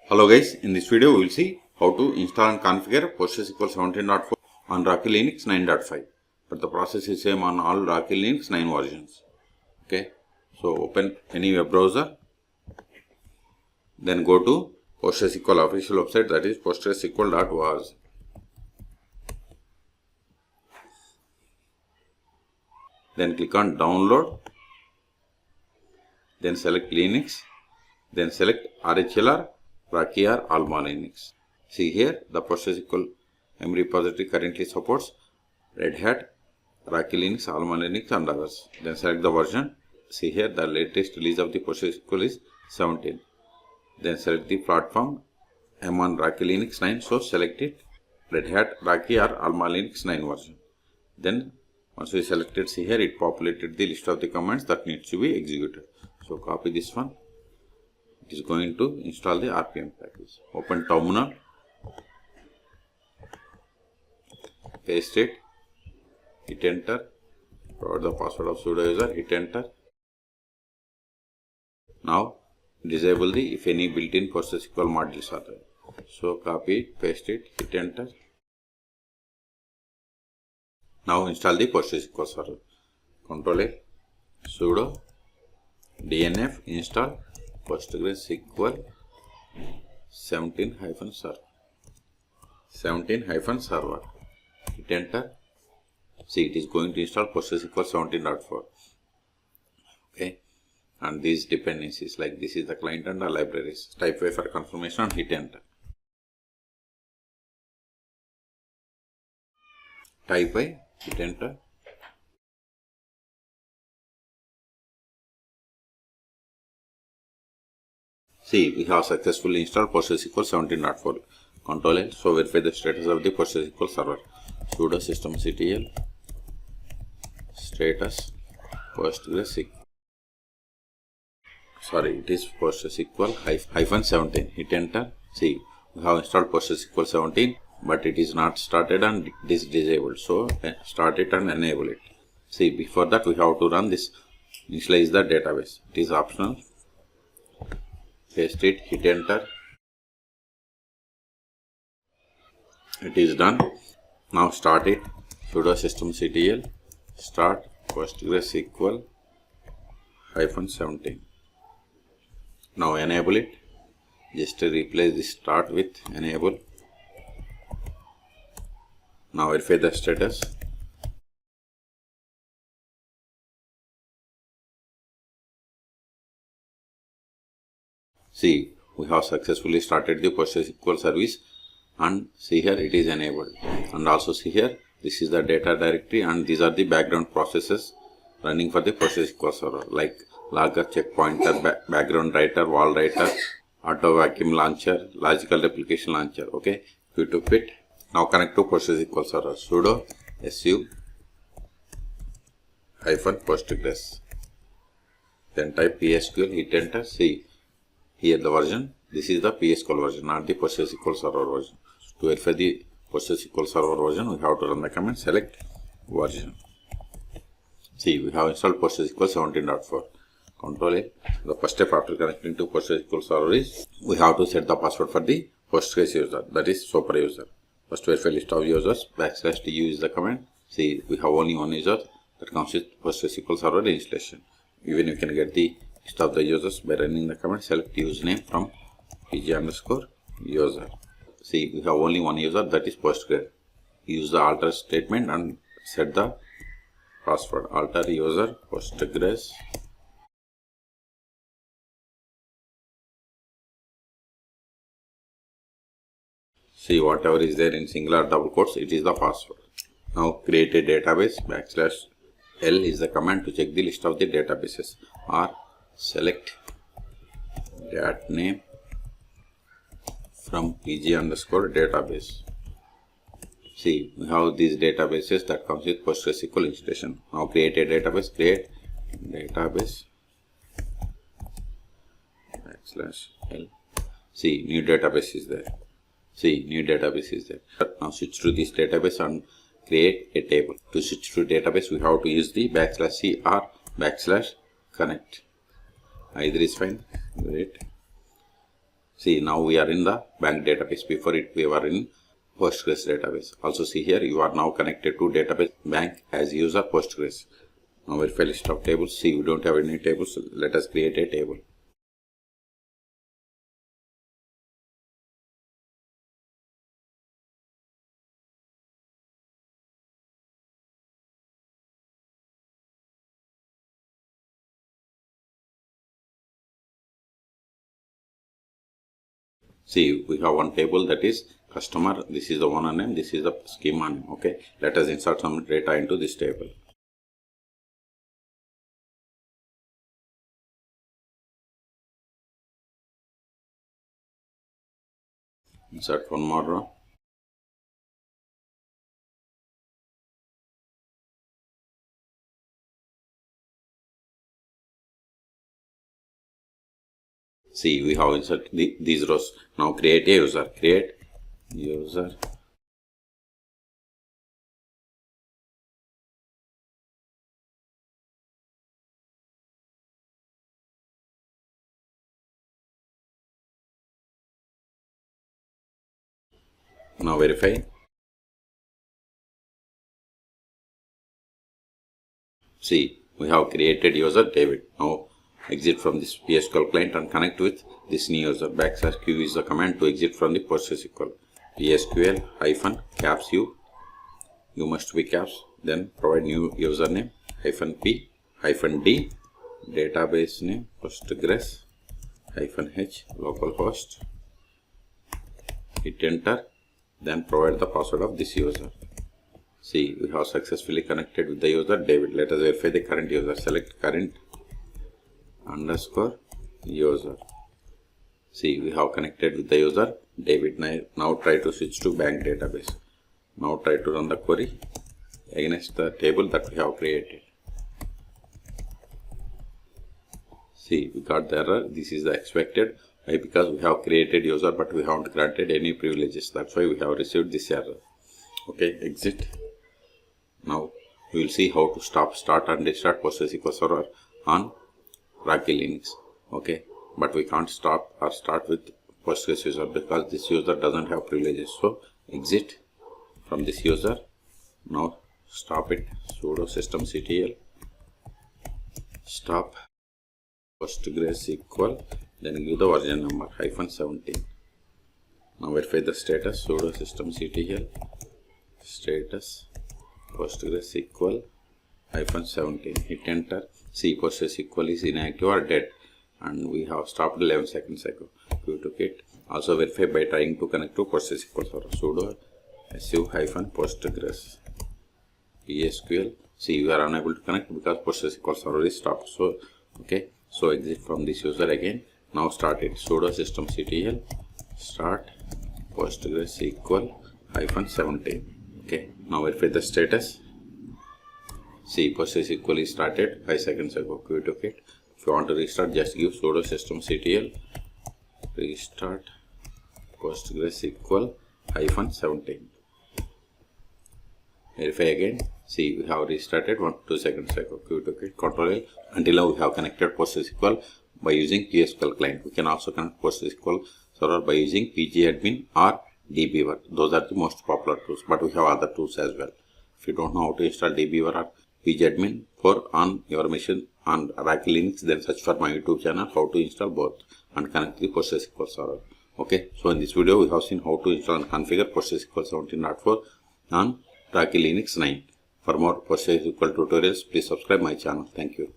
Hello guys, in this video we will see how to install and configure PostgreSQL 17.4 on Rocky Linux 9.5, but the process is same on all Rocky Linux 9 versions. Okay, so open any web browser, then go to PostgreSQL official website, that is postgresql.org. Then click on download, then select Linux, then select RHLR, Rocky or Alma Linux. See here, the PostgreSQL M repository currently supports Red Hat, Rocky Linux, Alma Linux and others. Then select the version. See here, the latest release of the PostgreSQL is 17. Then select the platform. I'm on Rocky Linux 9, so select it, Red Hat, Rocky or Alma Linux 9 version. Then once we selected, see here, it populated the list of the commands that needs to be executed. So copy this one. It is going to install the RPM package. Open terminal, paste it, hit enter, provide the password of sudo user, hit enter. Now disable the if any built-in PostgreSQL modules are there. So copy it, paste it, hit enter. Now install the PostgreSQL server. Ctrl A, sudo dnf install PostgreSQL 17-server. 17-server. Hit enter. See, it is going to install PostgreSQL 17.4. Okay. And these dependencies, like this is the client and the libraries. Type Y for confirmation and hit enter. Type Y, hit enter. See, we have successfully installed PostgreSQL 17.4. Ctrl L, so verify the status of the PostgreSQL server. Sudo systemctl status PostgreSQL. Sorry, it is PostgreSQL 17. Hit enter. See, we have installed PostgreSQL 17, but it is not started and it is disabled. So start it and enable it. See, before that we have to run this, initialize the database. It is optional. Paste it, hit enter. It is done. Now start it. Sudo systemctl start PostgreSQL 17. Now enable it. Just replace the start with enable. Now verify the status. See, we have successfully started the PostgreSQL service, and see here it is enabled. And also see here, this is the data directory and these are the background processes running for the PostgreSQL server, like logger, checkpointer, background writer, wall writer, auto vacuum launcher, logical replication launcher. Okay, you took it. Now connect to PostgreSQL server. Sudo su -postgres. Then type PSQL, hit enter. See, here the version, this is the PSQL version, not the PostgreSQL server version. To verify the PostgreSQL server version, we have to run the command select version. See, we have installed PostgreSQL 17.4. Ctrl A. The first step after connecting to PostgreSQL server is we have to set the password for the Postgres user, that is super user. First verify list of users, /tu is the command. See, we have only one user that comes with PostgreSQL server installation. Even you can get the list of the users by running the command select username from pg_user. See, we have only one user, that is Postgres. Use the alter statement and set the password. Alter user Postgres. See, whatever is there in singular double quotes, it is the password. Now create a database. /L is the command to check the list of the databases, or select dat name from pg_database. See, we have these databases that comes with PostgreSQL installation. Now create a database. Create database /L. See, new database is there. See, new database is there. Now switch to this database and create a table. To switch to database, we have to use the /c or /connect. Either is fine. Great. See, now we are in the bank database. Before it, we were in Postgres database. Also see here, you are now connected to database bank as user Postgres. Now verify list of tables. See, we don't have any tables. So let us create a table. See, we have one table, that is customer. This is the owner name. This is the schema name. Okay. Let us insert some data into this table. Insert one more row. See, we have insert these rows. Now create a user. Create user. Now verify. See, we have created user David. Now exit from this PSQL client and connect with this new user. \q is the command to exit from the PostgreSQL. PSQL -caps U must be caps. Then provide new username -p -d database name Postgres -h localhost. Hit enter. Then provide the password of this user. See, we have successfully connected with the user David. Let us verify the current user. Select current underscore user. See, we have connected with the user David. Now try to switch to bank database. Now try to run the query against the table that we have created. See, we got the error. This is the expected. Why? Because we have created user but we haven't granted any privileges. That's why we have received this error. Okay, exit. Now we will see how to start and restart PostgreSQL server on Rocky Linux. Okay, but we can't stop or start with Postgres user because this user doesn't have privileges. So exit from this user. Now stop it. Sudo systemctl stop PostgreSQL. Then give the version number -17. Now verify the status. Sudo systemctl status PostgreSQL -17. Hit enter. See, PostgreSQL is inactive or dead, and we have stopped 11 seconds ago. You took it. Also verify by trying to connect to PostgreSQL server. Sudo su-postgres PSQL. See, we are unable to connect because PostgreSQL server is stopped. So okay, so exit from this user again. Now start it. Sudo systemctl start PostgreSQL -17. Okay, now verify the status. See, PostgreSQL is started 5 seconds ago. You took it. If you want to restart, just give sudo systemctl restart PostgreSQL -17. Verify again. See, we have restarted 2 seconds ago. You took it. Control L. Until now, we have connected PostgreSQL by using PSQL client. We can also connect PostgreSQL server by using pgadmin or dbeaver. Those are the most popular tools, but we have other tools as well. If you don't know how to install dbeaver or pgadmin on your machine on Rocky Linux, then search for my YouTube channel how to install both and connect the PostgreSQL server. Okay, so in this video we have seen how to install and configure PostgreSQL 17.4 on Rocky Linux 9. For more PostgreSQL tutorials, please subscribe my channel. Thank you.